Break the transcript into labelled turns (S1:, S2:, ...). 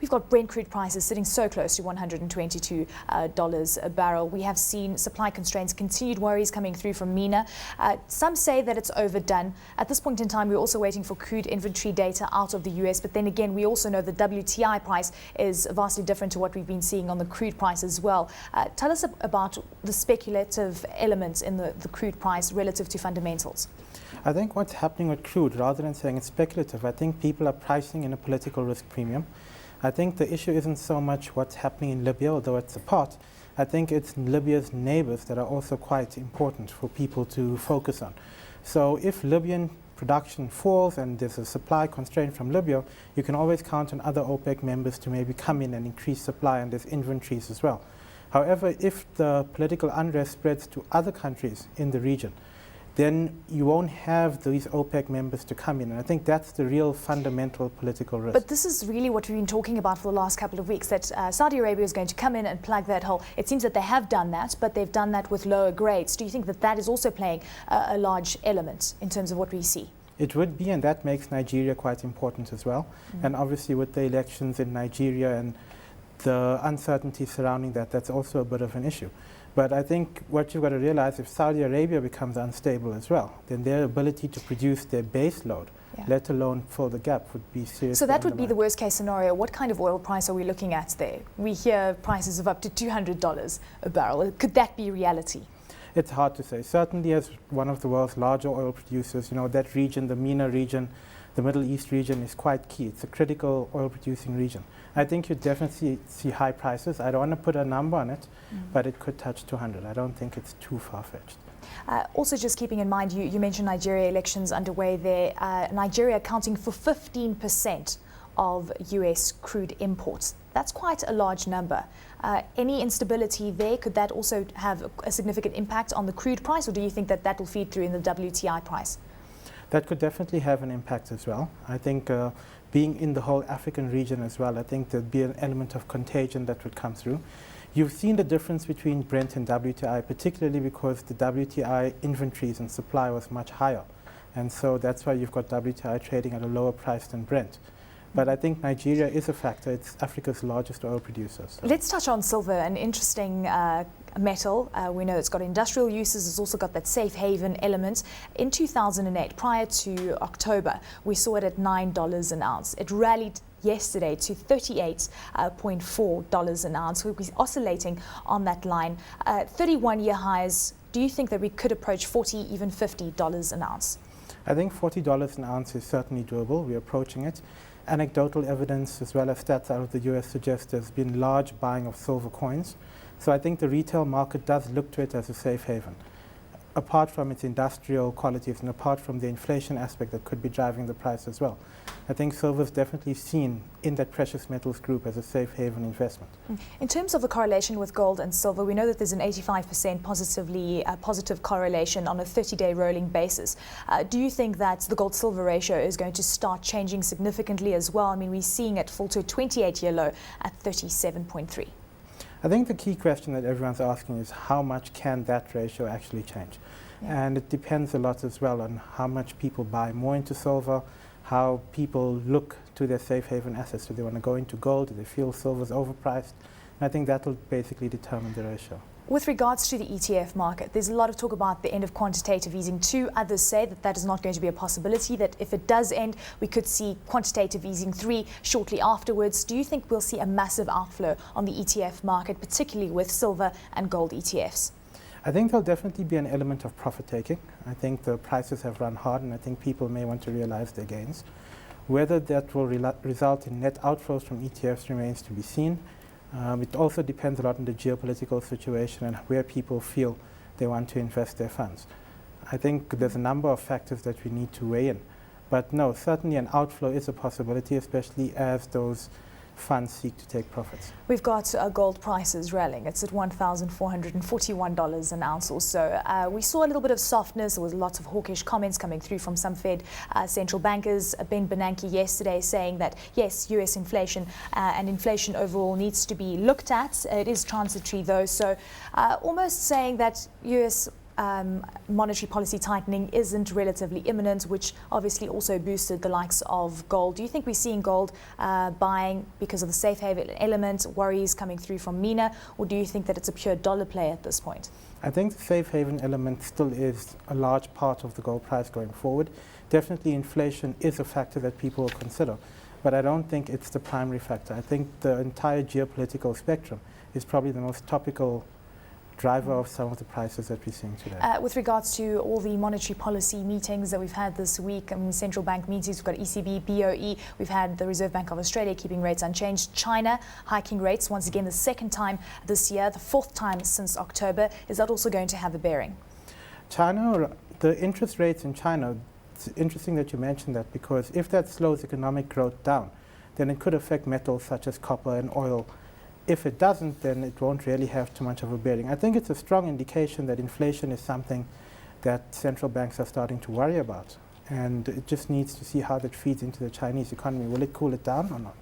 S1: We've got Brent crude prices sitting so close to $122 a barrel. We have seen supply constraints, continued worries coming through from MENA. Some say that it's overdone. At this point in time, we're also waiting for crude inventory data out of the US. But then again, we also know the WTI price is vastly different to what we've been seeing on the crude price as well. Tell us about the speculative elements in the crude price relative to fundamentals.
S2: I think what's happening with crude, rather than saying it's speculative, I think people are pricing in a political risk premium. I think the issue isn't so much what's happening in Libya, although it's a part. I think it's Libya's neighbors that are also quite important for people to focus on. So if Libyan production falls and there's a supply constraint from Libya, you can always count on other OPEC members to maybe come in and increase supply, and there's inventories as well. However, if the political unrest spreads to other countries in the region, then you won't have these OPEC members to come in. And I think that's the real fundamental political risk.
S1: But this is really what we've been talking about for the last couple of weeks, that Saudi Arabia is going to come in and plug that hole. It seems that they have done that, but they've done that with lower grades. Do you think that that is also playing a large element in terms of what we see?
S2: It would be, and that makes Nigeria quite important as well. And obviously with the elections in Nigeria and the uncertainty surrounding that, that's also a bit of an issue. But I think what you've got to realize, if Saudi Arabia becomes unstable as well, then their ability to produce their base load, let alone fill the gap, would be seriously
S1: So that would be the worst case scenario. What kind of oil price are we looking at there? We hear prices of up to $200 a barrel. Could that be reality?
S2: It's hard to say. Certainly as one of the world's larger oil producers, you know, that region, the MENA region, the Middle East region is quite key. It's a critical oil producing region. I think you definitely see high prices. I don't want to put a number on it, but it could touch 200. I don't think it's too far-fetched.
S1: Also, just keeping in mind, you mentioned Nigeria elections underway there. Nigeria accounting for 15% of US crude imports. That's quite a large number. Any instability there, could that also have a significant impact on the crude price, or do you think that that will feed through in the WTI price?
S2: That could definitely have an impact as well. I think being in the whole African region as well, I think there'd be an element of contagion that would come through. You've seen the difference between Brent and WTI, particularly because the WTI inventories and supply was much higher. And so that's why you've got WTI trading at a lower price than Brent. But I think Nigeria is a factor. It's Africa's largest oil producer. So.
S1: Let's touch on silver, an interesting metal. We know it's got industrial uses. It's also got that safe haven element. In 2008, prior to October, we saw it at $9 an ounce. It rallied yesterday to $38.4 an ounce. We'll be oscillating on that line. 31-year highs. Do you think that we could approach $40, even $50 an ounce?
S2: I think $40 an ounce is certainly doable. We're approaching it. Anecdotal evidence as well as stats out of the US suggest there's been large buying of silver coins. So I think the retail market does look to it as a safe haven. Apart from its industrial qualities and apart from the inflation aspect that could be driving the price as well, I think silver is definitely seen in that precious metals group as a safe haven investment.
S1: In terms of the correlation with gold and silver, we know that there's an 85% positive correlation on a 30-day rolling basis. Do you think that the gold-silver ratio is going to start changing significantly as well? I mean, we're seeing it fall to a 28-year low at 37.3.
S2: I think the key question that everyone's asking is how much can that ratio actually change? And it depends a lot as well on how much people buy more into silver, how people look to their safe haven assets. Do they want to go into gold? Do they feel silver's overpriced? And I think that will basically determine the ratio.
S1: With regards to the ETF market, there's a lot of talk about the end of quantitative easing 2. Others say that that is not going to be a possibility, that if it does end, we could see quantitative easing 3 shortly afterwards. Do you think we'll see a massive outflow on the ETF market, particularly with silver and gold ETFs?
S2: I think there'll definitely be an element of profit taking. I think the prices have run hard, and I think people may want to realize their gains. Whether that will result in net outflows from ETFs remains to be seen. It also depends a lot on the geopolitical situation and where people feel they want to invest their funds. I think there's a number of factors that we need to weigh in. But no, certainly an outflow is a possibility, especially as those funds seek to take profits.
S1: We've got gold prices rallying. It's at $1,441 an ounce or so. We saw a little bit of softness. There was lots of hawkish comments coming through from some Fed central bankers. Ben Bernanke yesterday saying that, yes, US inflation and inflation overall needs to be looked at. It is transitory though. So almost saying that US monetary policy tightening isn't relatively imminent, which obviously also boosted the likes of gold. Do you think we're seeing gold buying because of the safe haven element, worries coming through from MENA, or do you think that it's a pure dollar play at this point?
S2: I think the safe haven element still is a large part of the gold price going forward. Definitely inflation is a factor that people will consider, but I don't think it's the primary factor. I think the entire geopolitical spectrum is probably the most topical driver of some of the prices that we're seeing today.
S1: With regards to all the monetary policy meetings that we've had this week, central bank meetings, we've got ECB, BOE, we've had the Reserve Bank of Australia keeping rates unchanged, China hiking rates once again the second time this year, the fourth time since October. Is that also going to have a bearing?
S2: China, the interest rates in China, it's interesting that you mentioned that, because if that slows economic growth down, then it could affect metals such as copper and oil. If it doesn't, then it won't really have too much of a bearing. I think it's a strong indication that inflation is something that central banks are starting to worry about. And it just needs to see how that feeds into the Chinese economy. Will it cool it down or not?